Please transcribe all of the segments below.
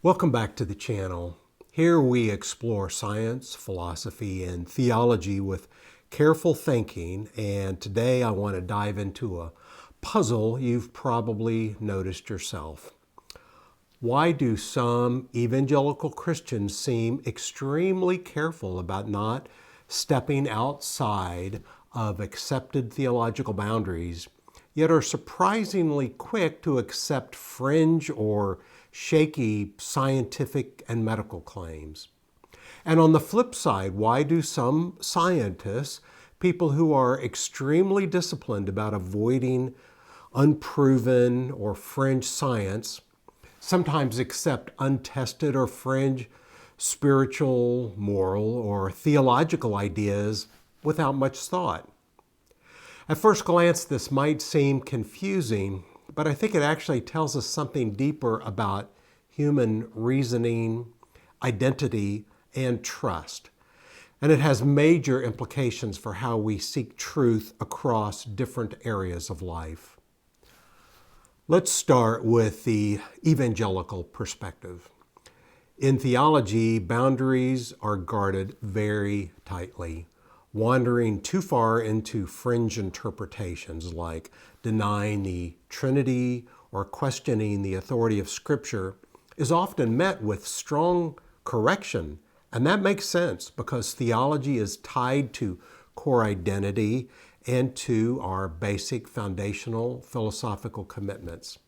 Welcome back to the channel. Here we explore science, philosophy, and theology with careful thinking, and today I want to dive into a puzzle you've probably noticed yourself. Why do some evangelical Christians seem extremely careful about not stepping outside of accepted theological boundaries, yet are surprisingly quick to accept fringe or shaky scientific and medical claims? And on the flip side, why do some scientists, people who are extremely disciplined about avoiding unproven or fringe science, sometimes accept untested or fringe spiritual, moral, or theological ideas without much thought? At first glance, this might seem confusing, but I think it actually tells us something deeper about human reasoning, identity, and trust. And it has major implications for how we seek truth across different areas of life. Let's start with the evangelical perspective. In theology, boundaries are guarded very tightly. Wandering too far into fringe interpretations like denying the Trinity or questioning the authority of Scripture is often met with strong correction. And that makes sense because theology is tied to core identity and to our basic foundational philosophical commitments.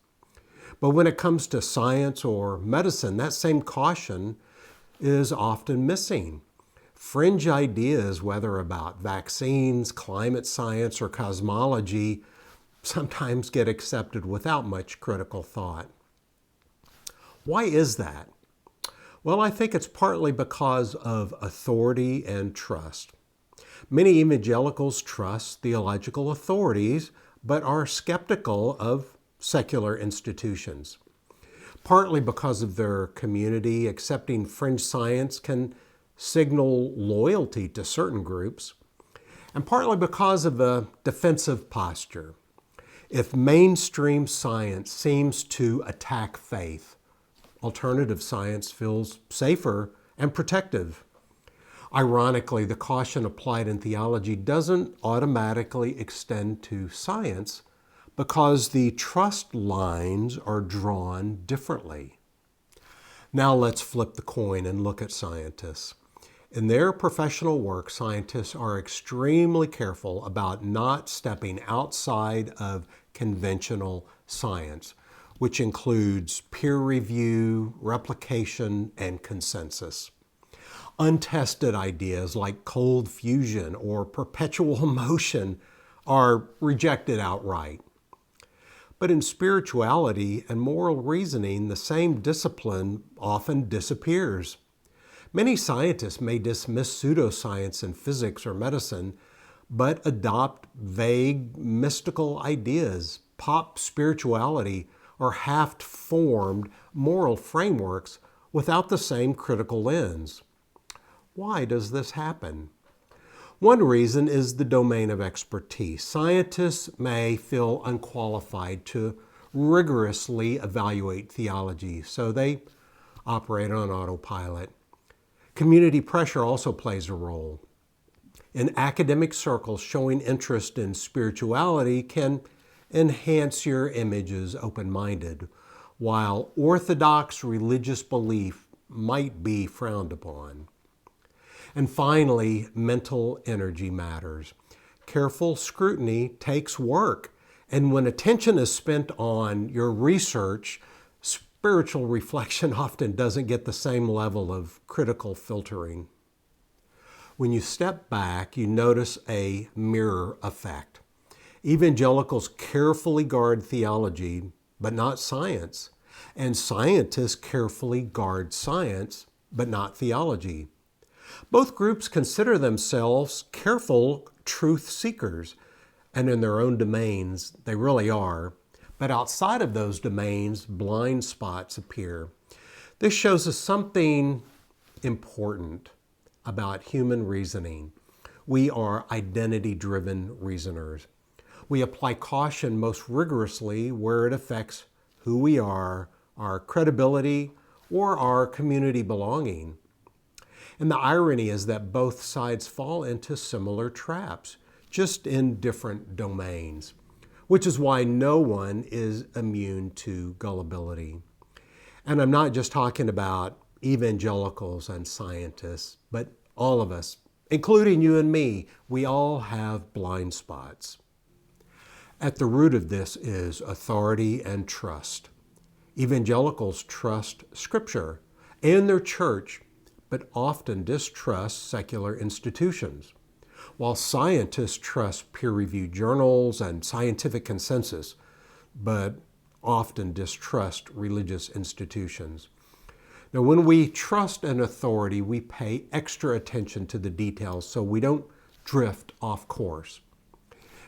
But when it comes to science or medicine, that same caution is often missing. Fringe ideas, whether about vaccines, climate science, or cosmology, sometimes get accepted without much critical thought. Why is that? Well, I think it's partly because of authority and trust. Many evangelicals trust theological authorities, but are skeptical of secular institutions. Partly because of their community, accepting fringe science can signal loyalty to certain groups, and partly because of a defensive posture. If mainstream science seems to attack faith, alternative science feels safer and protective. Ironically, the caution applied in theology doesn't automatically extend to science because the trust lines are drawn differently. Now let's flip the coin and look at scientists. In their professional work, scientists are extremely careful about not stepping outside of conventional science, which includes peer review, replication, and consensus. Untested ideas like cold fusion or perpetual motion are rejected outright. But in spirituality and moral reasoning, the same discipline often disappears. Many scientists may dismiss pseudoscience in physics or medicine, but adopt vague, mystical ideas, pop spirituality, or half-formed moral frameworks without the same critical lens. Why does this happen? One reason is the domain of expertise. Scientists may feel unqualified to rigorously evaluate theology, so they operate on autopilot. Community pressure also plays a role. In academic circles, showing interest in spirituality can enhance your image as open-minded, while orthodox religious belief might be frowned upon. And finally, mental energy matters. Careful scrutiny takes work, and when attention is spent on your research, spiritual reflection often doesn't get the same level of critical filtering. When you step back, you notice a mirror effect. Evangelicals carefully guard theology, but not science. And scientists carefully guard science, but not theology. Both groups consider themselves careful truth seekers, and in their own domains, they really are. But outside of those domains, blind spots appear. This shows us something important about human reasoning. We are identity-driven reasoners. We apply caution most rigorously where it affects who we are, our credibility, or our community belonging. And the irony is that both sides fall into similar traps, just in different domains, which is why no one is immune to gullibility. And I'm not just talking about evangelicals and scientists, but all of us, including you and me, we all have blind spots. At the root of this is authority and trust. Evangelicals trust Scripture and their church, but often distrust secular institutions, while scientists trust peer-reviewed journals and scientific consensus, but often distrust religious institutions. Now, when we trust an authority, we pay extra attention to the details so we don't drift off course.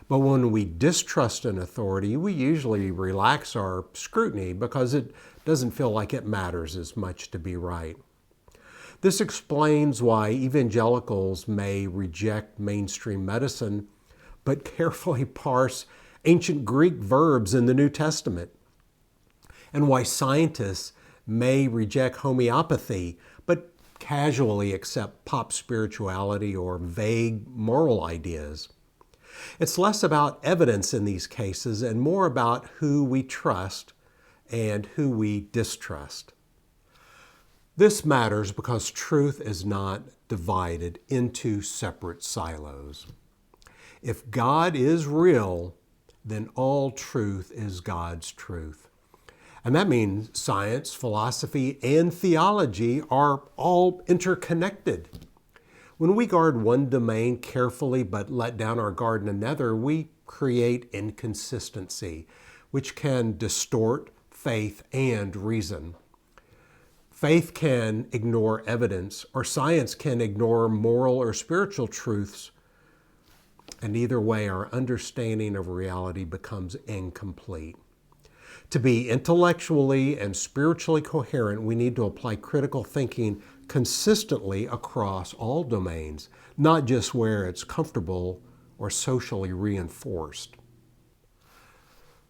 But when we distrust an authority, we usually relax our scrutiny because it doesn't feel like it matters as much to be right. This explains why evangelicals may reject mainstream medicine, but carefully parse ancient Greek verbs in the New Testament, and why scientists may reject homeopathy, but casually accept pop spirituality or vague moral ideas. It's less about evidence in these cases and more about who we trust and who we distrust. This matters because truth is not divided into separate silos. If God is real, then all truth is God's truth. And that means science, philosophy, and theology are all interconnected. When we guard one domain carefully but let down our guard in another, we create inconsistency, which can distort faith and reason. Faith can ignore evidence, or science can ignore moral or spiritual truths. And either way, our understanding of reality becomes incomplete. To be intellectually and spiritually coherent, we need to apply critical thinking consistently across all domains, not just where it's comfortable or socially reinforced.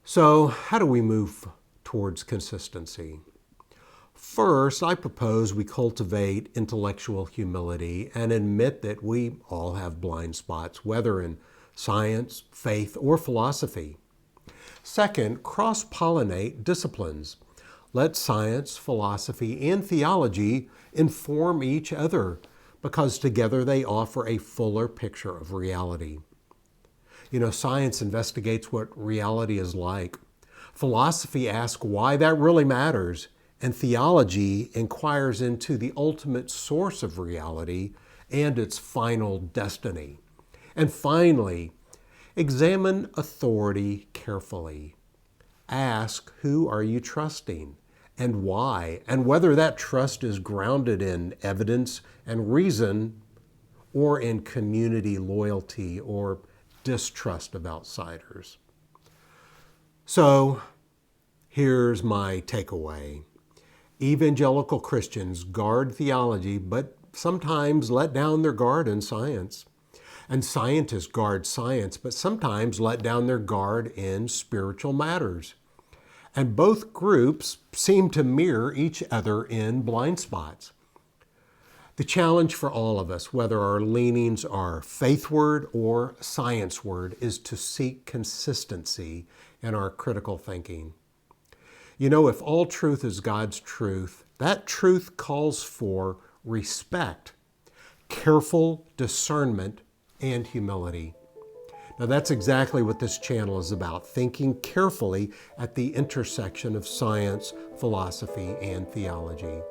So, how do we move towards consistency? First, I propose we cultivate intellectual humility and admit that we all have blind spots, whether in science, faith, or philosophy. Second, cross-pollinate disciplines. Let science, philosophy, and theology inform each other because together they offer a fuller picture of reality. Science investigates what reality is like. Philosophy asks why that really matters. And theology inquires into the ultimate source of reality and its final destiny. And finally, examine authority carefully. Ask, who are you trusting and why, and whether that trust is grounded in evidence and reason or in community loyalty or distrust of outsiders. So, here's my takeaway. Evangelical Christians guard theology, but sometimes let down their guard in science. And scientists guard science, but sometimes let down their guard in spiritual matters. And both groups seem to mirror each other in blind spots. The challenge for all of us, whether our leanings are faithward or scienceward, is to seek consistency in our critical thinking. If all truth is God's truth, that truth calls for respect, careful discernment, and humility. Now that's exactly what this channel is about, thinking carefully at the intersection of science, philosophy, and theology.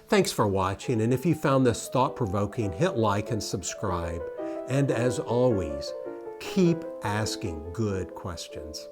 Thanks for watching, and if you found this thought-provoking, hit like and subscribe. And as always, keep asking good questions.